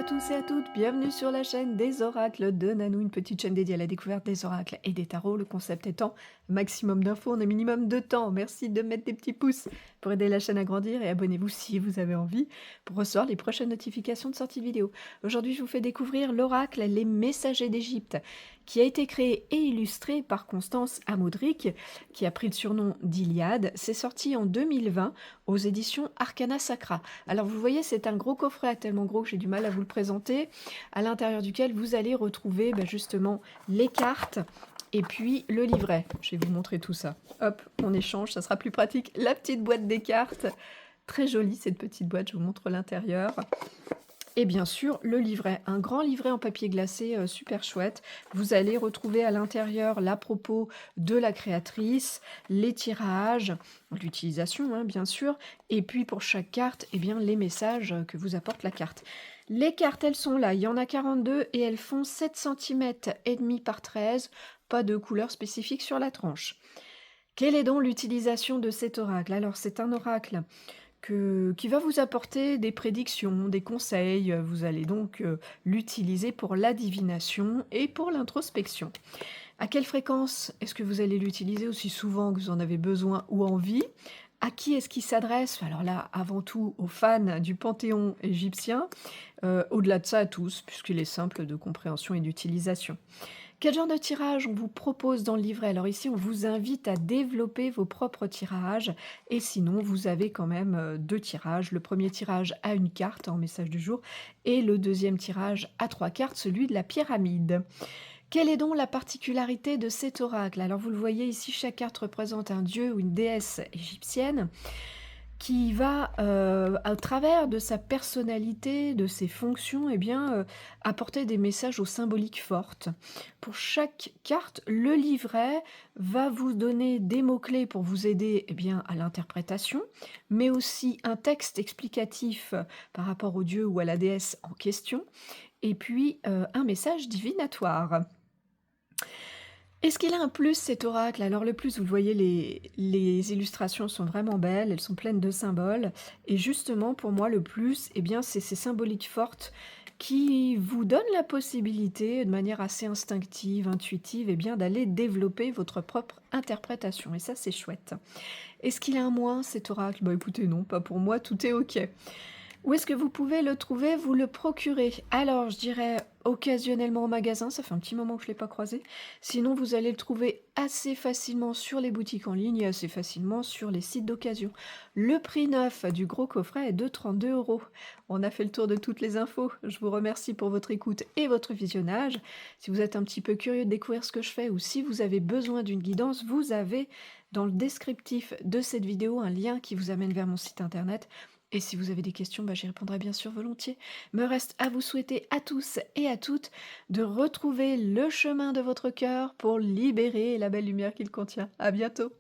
à tous et à toutes, bienvenue sur la chaîne des oracles de Nanou, une petite chaîne dédiée à la découverte des oracles et des tarots. Le concept étant maximum d'infos en un minimum de temps. Merci de mettre des petits pouces pour aider la chaîne à grandir et abonnez-vous si vous avez envie pour recevoir les prochaines notifications de sortie de vidéo. Aujourd'hui, je vous fais découvrir l'oracle Les Messagers d'Égypte, qui a été créé et illustré par Constance Amodric, qui a pris le surnom d'Iliade. C'est sorti en 2020 aux éditions Arcana Sacra. Alors vous voyez, c'est un gros coffret, tellement gros que j'ai du mal à vous le présenter, à l'intérieur duquel vous allez retrouver justement les cartes et puis le livret. Je vais vous montrer tout ça. Hop, on échange, ça sera plus pratique. La petite boîte des cartes, très jolie cette petite boîte, je vous montre l'intérieur. Et bien sûr, le livret, un grand livret en papier glacé super chouette. Vous allez retrouver à l'intérieur l'à propos de la créatrice, les tirages, l'utilisation bien sûr, et puis pour chaque carte, eh bien, les messages que vous apporte la carte. Les cartes, elles sont là, il y en a 42 et elles font 7 cm et demi par 13, pas de couleur spécifique sur la tranche. Quelle est donc l'utilisation de cet oracle? Alors c'est un oracle qui va vous apporter des prédictions, des conseils. Vous allez donc l'utiliser pour la divination et pour l'introspection. À quelle fréquence est-ce que vous allez l'utiliser? Aussi souvent que vous en avez besoin ou envie? À qui est-ce qu'il s'adresse? Alors là, avant tout, aux fans du panthéon égyptien. Au-delà de ça, à tous, puisqu'il est simple de compréhension et d'utilisation. Quel genre de tirage on vous propose dans le livret? Alors ici, on vous invite à développer vos propres tirages et sinon, vous avez quand même 2 tirages. Le premier tirage à une carte en message du jour et le deuxième tirage à 3 cartes, celui de la pyramide. Quelle est donc la particularité de cet oracle? Alors vous le voyez ici, chaque carte représente un dieu ou une déesse égyptienne qui va, à travers de sa personnalité, de ses fonctions, apporter des messages aux symboliques fortes. Pour chaque carte, le livret va vous donner des mots-clés pour vous aider, à l'interprétation, mais aussi un texte explicatif, par rapport au dieu ou à la déesse en question, et puis, un message divinatoire. Est-ce qu'il a un plus cet oracle? Alors le plus, vous le voyez, les illustrations sont vraiment belles, elles sont pleines de symboles. Et justement, pour moi, le plus, c'est ces symboliques fortes qui vous donnent la possibilité, de manière assez instinctive, intuitive, d'aller développer votre propre interprétation. Et ça, c'est chouette. Est-ce qu'il a un moins, cet oracle? Bah écoutez, non, pas pour moi, tout est ok. Où est-ce que vous pouvez le trouver? Vous le procurez. Alors, je dirais occasionnellement au magasin, ça fait un petit moment que je ne l'ai pas croisé. Sinon, vous allez le trouver assez facilement sur les boutiques en ligne et assez facilement sur les sites d'occasion. Le prix neuf du gros coffret est de 32 €. On a fait le tour de toutes les infos. Je vous remercie pour votre écoute et votre visionnage. Si vous êtes un petit peu curieux de découvrir ce que je fais ou si vous avez besoin d'une guidance, vous avez dans le descriptif de cette vidéo un lien qui vous amène vers mon site internet. Et si vous avez des questions, j'y répondrai bien sûr volontiers. Me reste à vous souhaiter à tous et à toutes de retrouver le chemin de votre cœur pour libérer la belle lumière qu'il contient. À bientôt!